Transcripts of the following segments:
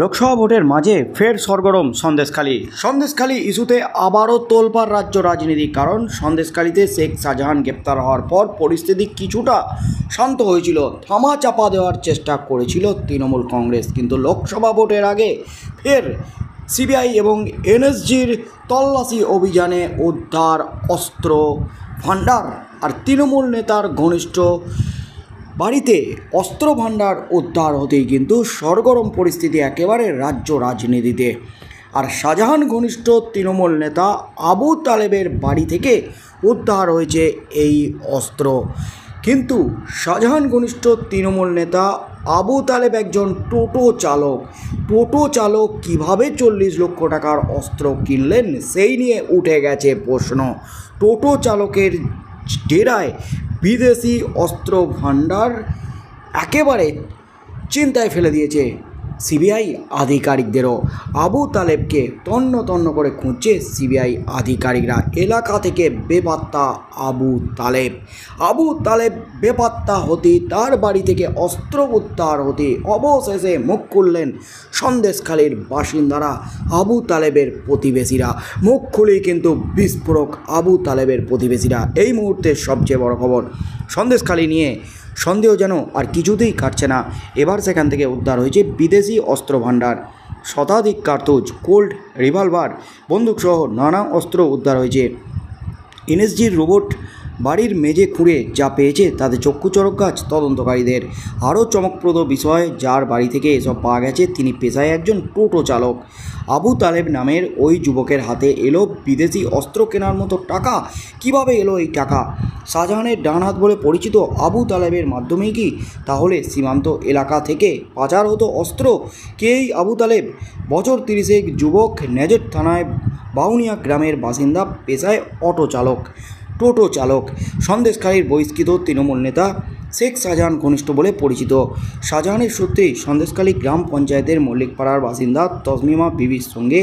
লোকসভা ভোটের মাঝে ফের সরগরম সন্দেশখালী ইস্যুতে আবারও তোলপাড় রাজ্য রাজনীতি। কারণ সন্দেশখালীতে শেখ শাহজাহান গ্রেপ্তার হওয়ার পর পরিস্থিতি কিছুটা শান্ত হয়েছিল, থামা চাপা দেওয়ার চেষ্টা করেছিল তৃণমূল কংগ্রেস। কিন্তু লোকসভা ভোটের আগে ফের সিবিআই এবং এনএসজির তল্লাশি অভিযানে উদ্ধার অস্ত্র ভাণ্ডার। আর তৃণমূল নেতার ঘনিষ্ঠ বাড়িতে অস্ত্র ভাণ্ডার উদ্ধার হতেই কিন্তু সরগরম পরিস্থিতি একেবারে রাজ্য রাজনীতিতে। আর শাহজাহান ঘনিষ্ঠ তৃণমূল নেতা আবু তালেবের বাড়ি থেকে উদ্ধার হয়েছে এই অস্ত্র। কিন্তু শাহজাহান ঘনিষ্ঠ তৃণমূল নেতা আবু তালেব একজন টোটো চালক কীভাবে 40 লক্ষ টাকার অস্ত্র কিনলেন সেই নিয়ে উঠে গেছে প্রশ্ন। টোটো চালকের ডেরায় বিদেশি অস্ত্র ভাণ্ডার একেবারে চিন্তায় ফেলে দিয়েছে সিবিআই আধিকারিকদেরও। আবু তালেবকে তন্ন করে খুঁজছে সিবিআই আধিকারিকরা। এলাকা থেকে বেপাত্তা আবু তালেব বেপাত্তা হতে তার বাড়ি থেকে অস্ত্র উদ্ধার হতে অবশেষে মুখ খুললেন সন্দেশখালীর বাসিন্দারা, আবু তালেবের প্রতিবেশীরা। মুখ খুলেই কিন্তু বিস্ফোরক আবু তালেবের প্রতিবেশীরা। এই মুহূর্তে সবচেয়ে বড় খবর, সন্দেশখালী নিয়ে সন্দেহ যেন আর কিছুতেই কাটছে না। এবার সেখান থেকে উদ্ধার হয়েছে বিদেশি অস্ত্র ভাণ্ডার, শতাধিক কার্তুজ, কোল্ড রিভলভার, বন্দুকসহ নানা অস্ত্র উদ্ধার হয়েছে। এনএসজির রোবট বাড়ির মেঝে খুঁড়ে যা পেয়েছে তাতে চক্ষু চড়ক গাছ তদন্তকারীদের। আরও চমকপ্রদ বিষয়, যার বাড়ি থেকে এসব পাওয়া গেছে তিনি পেশায় একজন টোটো চালক। আবু তালেব নামের ওই যুবকের হাতে এলো বিদেশি অস্ত্র কেনার মতো টাকা। কিভাবে এলো এই টাকা? শাহজাহানের ডান হাত বলে পরিচিত আবু তালেবের মাধ্যমেই কি তাহলে সীমান্ত এলাকা থেকে পাচার হতো অস্ত্র? কে এই আবু তালেব? বছর 30 যুবক, নেজেট থানায় বাউনিয়া গ্রামের বাসিন্দা, পেশায় টোটো চালক। সন্দেশখালীর বহিষ্কৃত তৃণমূল নেতা শেখ শাহজাহান ঘনিষ্ঠ বলে পরিচিত। শাহজাহানের সূত্রেই সন্দেশখালী গ্রাম পঞ্চায়েতের মল্লিকপাড়ার বাসিন্দা তসলিমা বিবির সঙ্গে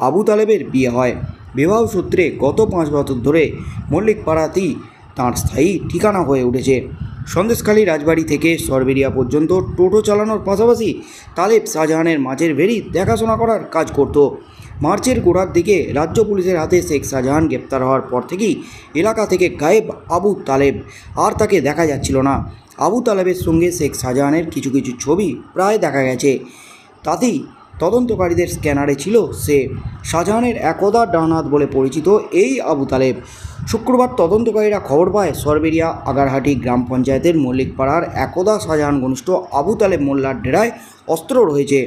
আবু তালেবের বিয়ে হয়। বিবাহ সূত্রে গত 5 বছর ধরে মল্লিকপাড়াতেই তাঁর স্থায়ী ঠিকানা হয়ে উঠেছে। সন্দেশখালী রাজবাড়ি থেকে সরবেরিয়া পর্যন্ত টোটো চালানোর পাশাপাশি তালেব শাহজাহানের মাছের ভেড়ি দেখাশোনা করার কাজ করত। মার্চের গোড়ার দিকে রাজ্য পুলিশের হাতে শেখ শাহজাহান গ্রেপ্তার হওয়ার পর থেকেই এলাকা থেকে গায়েব আবু তালেব, আর তাকে দেখা যাচ্ছিল না। আবু তালেবের সঙ্গে শেখ শাহজাহানের কিছু ছবি প্রায় দেখা গেছে, তাতেই তদন্তকারীদের স্ক্যানারে ছিল সে। শাহজাহানের একদা ডান হাত বলে পরিচিত এই আবু তালেব। শুক্রবার তদন্তকারীরা খবর পায় সরবেরিয়া আগারহাটি গ্রাম পঞ্চায়েতের মল্লিকপাড়ার একদা শাহজাহান ঘনিষ্ঠ আবু তালেব মোল্লার ডেরায় অস্ত্র রয়েছে।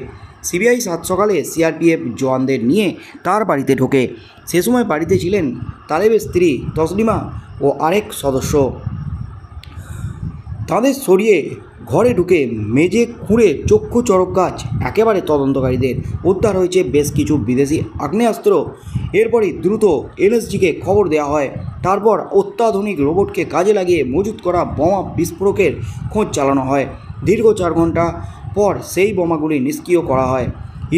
সিবিআই 7 সকালে সিআরপিএফ জওয়ানদের নিয়ে তার বাড়িতে ঢোকে। সে সময় বাড়িতে ছিলেন তালেবের স্ত্রী তসলিমা ও আরেক সদস্য। তাদের সরিয়ে ঘরে ঢুকে মেঝে খুঁড়ে চক্ষু চড়ক গাছ একেবারে তদন্তকারীদের। উদ্ধার হয়েছে বেশ কিছু বিদেশি আগ্নেয়াস্ত্র। এরপরই দ্রুত এনএসজিকে খবর দেওয়া হয়। তারপর অত্যাধুনিক রোবটকে কাজে লাগিয়ে মজুত করা বোমা বিস্ফোরকের খোঁজ চালানো হয়। দীর্ঘ 4 ঘন্টা পর সেই বোমাগুলি নিষ্ক্রিয় করা হয়।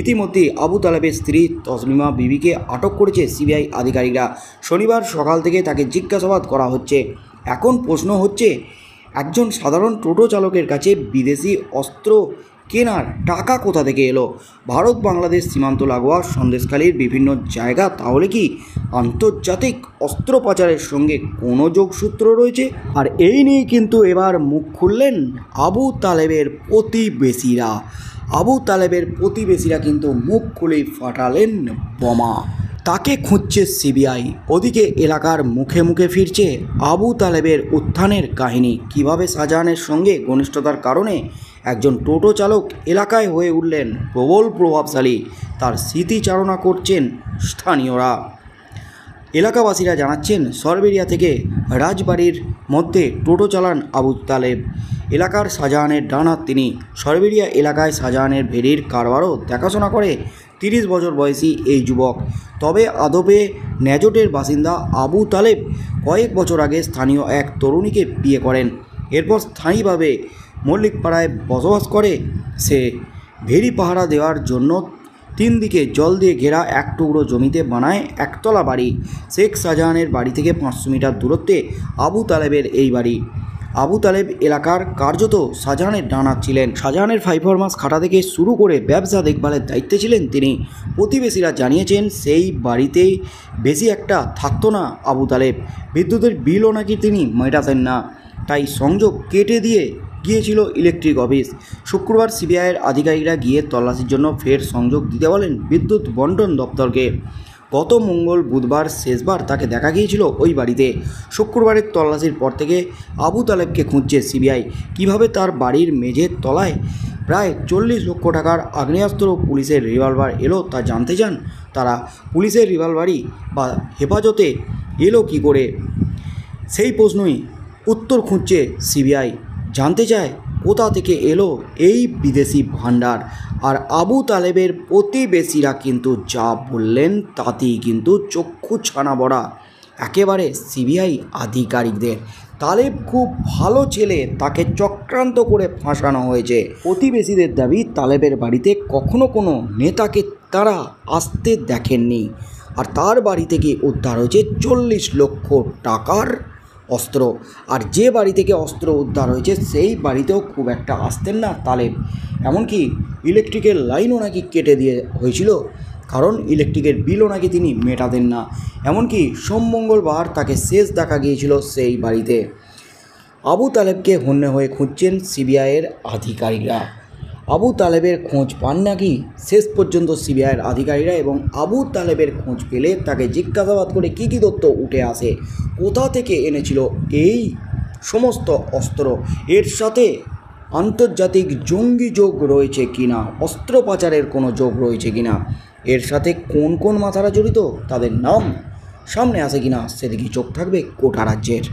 ইতিমধ্যেই আবু তালেবের স্ত্রী তসলিমা বিবিকে আটক করেছে সিবিআই আধিকারিকরা। শনিবার সকাল থেকে তাকে জিজ্ঞাসাবাদ করা হচ্ছে। এখন প্রশ্ন হচ্ছে, একজন সাধারণ টোটো চালকের কাছে বিদেশি অস্ত্র কেনার টাকা কোথা থেকে এলো? ভারত বাংলাদেশ সীমান্ত লাগোয়া সন্দেশখালীর বিভিন্ন জায়গা তাহলে কি আন্তর্জাতিক অস্ত্র পাচারের সঙ্গে কোনো যোগসূত্র রয়েছে? আর এই নিয়ে কিন্তু এবার মুখ খুললেন আবু তালেবের প্রতিবেশীরা কিন্তু মুখ খুলেই ফাটালেন বোমা। তাকে খুঁজছে সিবিআই। ওদিকে এলাকার মুখে ফিরছে আবু তালেবের উত্থানের কাহিনী। কিভাবে শাহজাহানের সঙ্গে ঘনিষ্ঠতার কারণে একজন টোটো চালক এলাকায় হয়ে উঠলেন প্রবল প্রভাবশালী, তার স্মৃতিচারণা করছেন স্থানীয়রা। এলাকাবাসীরা জানাচ্ছেন, সরবেরিয়া থেকে রাজবাড়ির মধ্যে টোটো চালান আবু তালেব। এলাকার শাহজাহানের ডান হাত তিনি। সরবেরিয়া এলাকায় শাহজাহানের ভেড়ির কারবারও দেখাশোনা করে 30 বছর বয়সী এই যুবক। তবে আদপে নেজটের বাসিন্দা আবু তালেব কয়েক বছর আগে স্থানীয় এক তরুণীকে বিয়ে করেন। এরপর স্থায়ীভাবে মল্লিকপাড়ায় বসবাস করে সে। ভেড়ি পাহারা দেওয়ার জন্য 3 দিকে জল দিয়ে ঘেরা এক টুকরো জমিতে বানায় একতলা বাড়ি। শেখ শাহজাহানের বাড়ি থেকে 500 মিটার দূরত্বে আবু তালেবের এই বাড়ি। আবু তালেব এলাকার কার্যত শাহজাহানের ডানা ছিলেন। শাহজাহানের 5 মাস খাটা থেকে শুরু করে ব্যবসা দেখভালের দায়িত্বে ছিলেন তিনি। প্রতিবেশীরা জানিয়েছেন সেই বাড়িতে বেশি একটা থাকতো না আবু তালেব। বিদ্যুতের বিলও নাকি তিনি মেটাতেন না, তাই সংযোগ কেটে দিয়ে গিয়েছিল ইলেকট্রিক অফিস। শুক্রবার সিবিআইয়ের আধিকারিকরা গিয়ে তল্লাশির জন্য ফের সংযোগ দিতে বলেন বিদ্যুৎ বন্টন দপ্তরকে। গত মঙ্গল বুধবার শেষবার তাকে দেখা গিয়েছিল ওই বাড়িতে। শুক্রবারের তল্লাশির পর থেকে আবু তালেবকে খুঁজছে সিবিআই। কিভাবে তার বাড়ির মেঝের তলায় প্রায় 40 লক্ষ টাকার আগ্নেয়াস্ত্র পুলিশের রিভলভার এলো তা জানতে চান তারা। পুলিশের রিভলভারই বা হেফাজতে এলো কী করে, সেই প্রশ্নই উত্তর খুঁজছে সিবিআই। জানতে চায় কোথা থেকে এলো এই বিদেশি ভাণ্ডার। আর আবু তালেবের প্রতিবেশীরা কিন্তু যা বললেন তাতেই কিন্তু চক্ষু ছানা বড়া একেবারে সিবিআই আধিকারিকদের। তালেব খুব ভালো ছেলে, তাকে চক্রান্ত করে ফাঁসানো হয়েছে। প্রতিবেশীদের দাবি তালেবের বাড়িতে কখনো কোনো নেতাকে তারা আসতে দেখেননি। আর তার বাড়ি থেকে উদ্ধার হয়েছে 40 লক্ষ টাকার অস্ত্র। আর যে বাড়ি থেকে অস্ত্র উদ্ধার হয়েছে সেই বাড়িতেও খুব একটা আসতেন না তালেব। এমনকি ইলেকট্রিকের লাইনও নাকি কেটে দিয়ে হয়েছিল, কারণ ইলেকট্রিকের বিলও নাকি তিনি মেটাতেন না। এমনকি মঙ্গলবার তাকে শেষ দেখা গিয়েছিল সেই বাড়িতে। আবু তালেবকে হন্যে হয়ে খুঁজছেন সিবিআইয়ের আধিকারিকরা। আবু তালেবের খোঁজ পান নাকি শেষ পর্যন্ত সিবিআইয়ের আধিকারিকরা, এবং আবু তালেবের খোঁজ পেলে তাকে জিজ্ঞাসাবাদ করে কী কী তথ্য উঠে আসে, কোথা থেকে এনেছিল এই সমস্ত অস্ত্র, এর সাথে আন্তর্জাতিক জঙ্গি যোগ রয়েছে কিনা, অস্ত্র পাচারের কোনো যোগ রয়েছে কিনা, এর সাথে কোন কোন মাথারা জড়িত তাদের নাম সামনে আসে কিনা, সেদিকে চোখ থাকবে গোটা রাজ্যের।